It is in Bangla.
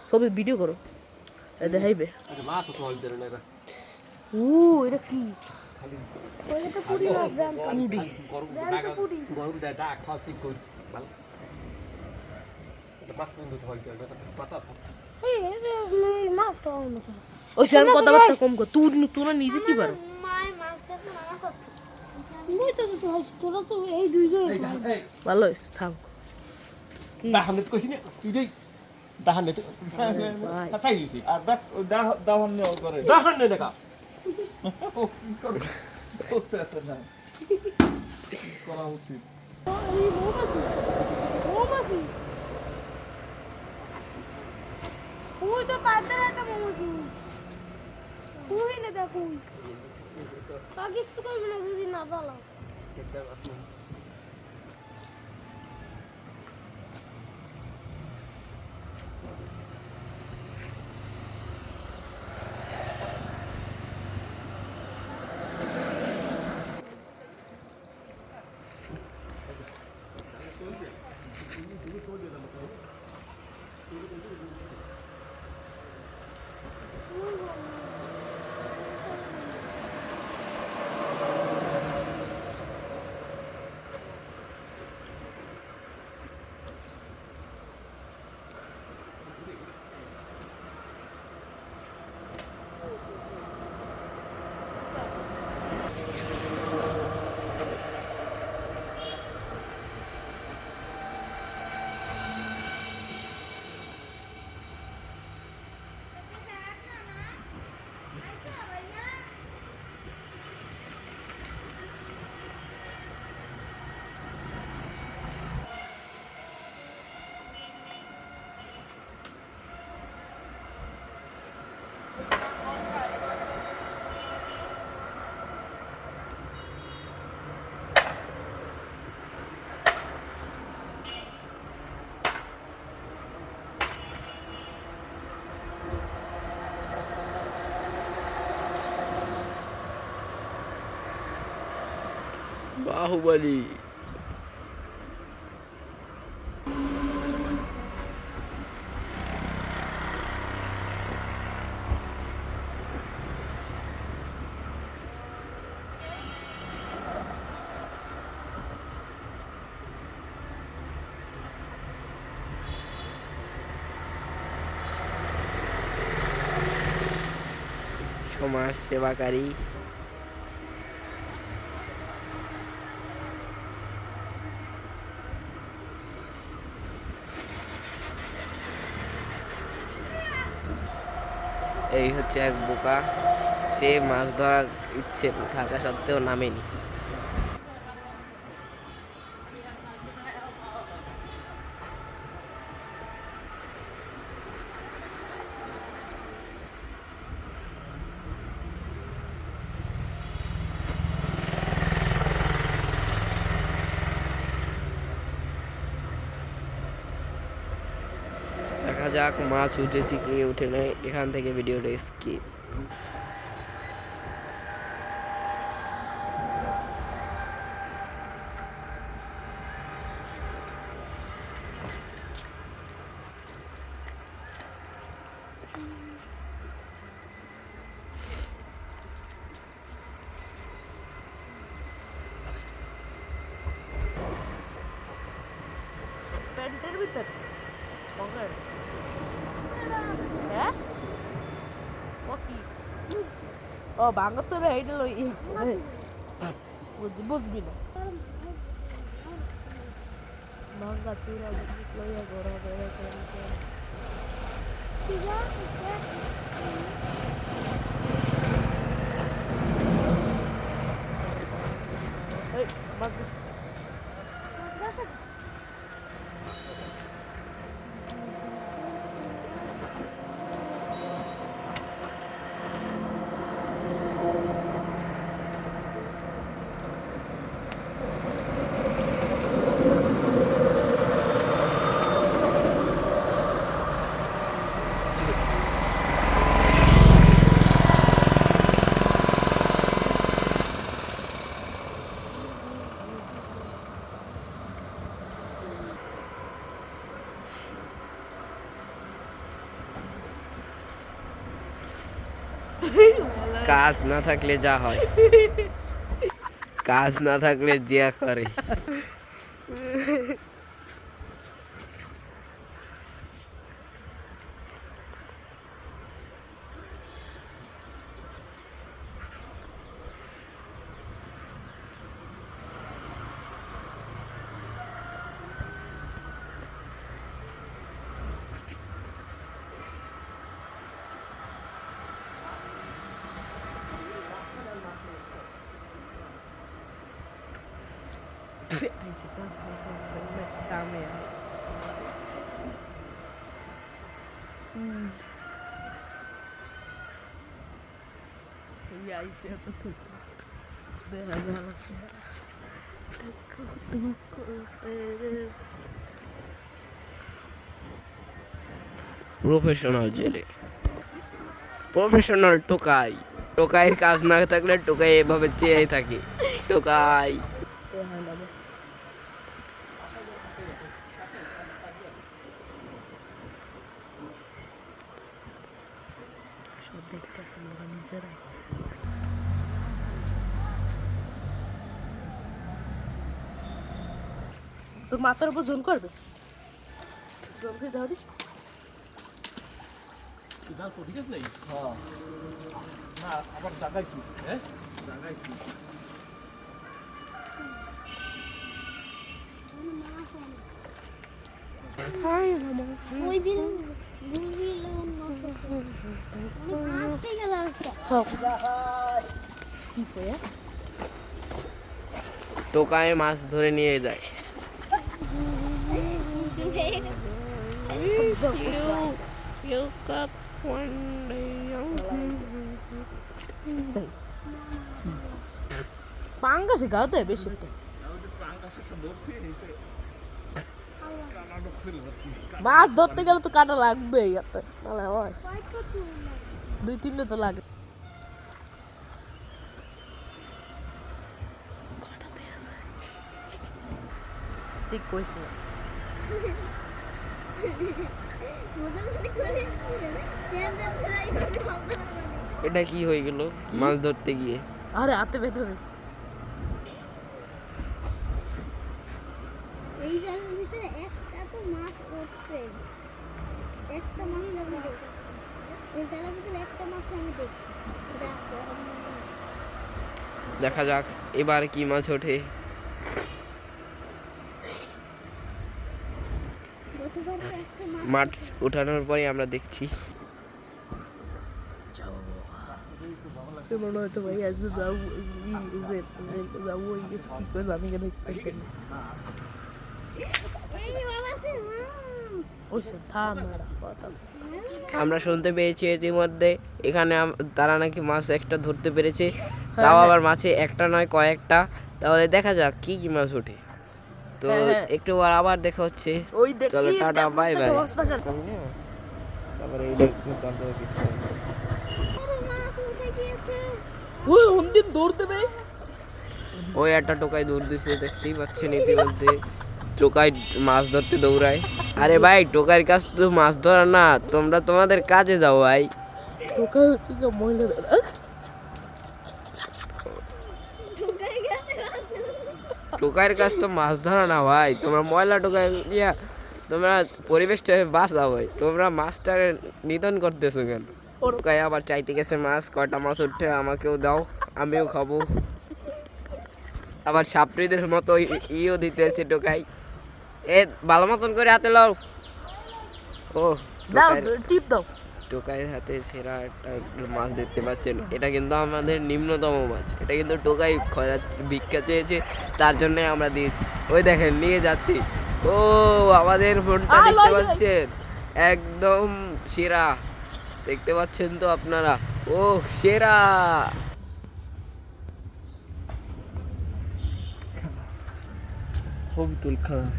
ছবি ভিডিও করো দেখাইবে এটা কি ওই সে কথাবার্তা কম কর তোরা নিজে কি পারো ভালো থাম ওই তো পাঁচটার একটা মোমোস ওই না দেখো পাকিস্তান করবে না যদি না চালাও বাহুবলী সমাজ সেবাকারী এই হচ্ছে এক বোকা সে মাছ ধরার ইচ্ছে থাকা সত্ত্বেও নামেনি দেখা যাক মাছ উঠেছি কি উঠে নেই এখান থেকে ভিডিওটা স্কিপ প্যান্টের ভিতর হ্যাঁ ও ভাঙাচোরা এইটা বুঝবি না ভাঙাচোরা জিনিস লইয়া ঘোরা বেড়া মাছ গেছে কাজ না থাকলে যা হয়, কাজ না থাকলে যা করে। Aí você passa tá mesmo. E aí você tá tudo. Professional জেলে, প্রফেশনাল টোকাই। টোকাইয়ের কাজ না থাকলে টোকাই এভাবে চেয়ে থাকে, টোকাই। সব দেখতেছে ওরা নিজেরাই। তোর মাথার উপর জোন করবে, জোন করে যাও দি। ওই দিন বুলবুল মাছ আছে মাছতে গেল একটা কি কয় টোকায় মাছ ধরে নিয়ে যায়। পাঙ্গাসে গাওতে বেশি একটা। মাছ ধরতে গেলে তো কাটা লাগবে ইয়াতে, নাহলে হয় 2-3টা তো লাগে। ঠিক কইছে। এটা কি হয়ে গেল মাছ ধরতে গিয়ে? আরে হাতে ব্যথা হয়েছে। এই জালের ভিতরে একটা তো মাছ উঠছে, একটা মাছ আমি দেখি এই জালের ভিতরে একটা মাছ আমি দেখি এটা আছে। দেখা যাক এবার কি মাছ ওঠে। গতবার তো একটা মাছ মাছ উঠানোর পরে আমরা দেখছি। মনে হয়তো ভাই আজকে যাবো যাবো কি করে জানি কেন এই বাবা আছে মাছ ওই সে থাম কথা। আমরা শুনতে পেয়েছি ইতিমধ্যে এখানে তারা নাকি মাছ একটা ধরতে পেরেছে, তাও আবার মাছে একটা নয় কয়েকটা। তাহলে দেখা যাক কি কি মাছ ওঠে। তো একটু পর আবার দেখা হচ্ছে। ওই চলো টাটা বাই বাই। তারপরে এই বড় মাছ উঠে গিয়েছে। ওই অন্তিম দৌড় দেবে। ওই একটা টোকাই দৌড় দিচ্ছে, দেখতেই পাচ্ছেন ইতিমধ্যে টোকাই মাছ ধরতে দৌড়ায়। আরে ভাই টোকাইয়ের কাজ তো মাছ ধরা না, তোমরা তোমাদের কাজে যাও ভাই। টোকা হচ্ছে যে মহিলাদের ঢুকে গেছে টোকাইয়ের কাজ তো মাছ ধরা না ভাই, তোমরা ময়লা টোকাই ইয়া তোমরা পরিবেশটা বাঁচাও ভাই, তোমরা মাছটাকে নিধন করতেছো কেন? টোকাই আবার চাইতে গেছে মাছ, কয়টা মাছ উঠে আমাকেও দাও, আমিও খাবো। আবার সাপড়িদের মতো ইও দিতেছে টোকাই। এ ভালো মতন করে হাতে লাও। ও দাও টিপ দাও। টোকাইয়ের হাতে সেরা একটা মাছ দেখতে পাচ্ছেন, এটা কিন্তু আমাদের নিম্নতম মাছ। এটা কিন্তু টোকাই ভিক্ষা চেয়েছে, তার জন্যই আমরা দিয়েছি। ওই দেখেন নিয়ে যাচ্ছি। ও আমাদের ফোনটা দেখতে পাচ্ছেন, একদম সেরা দেখতে পাচ্ছেন তো আপনারা। ও সেরা। ছবি তুল খারাপ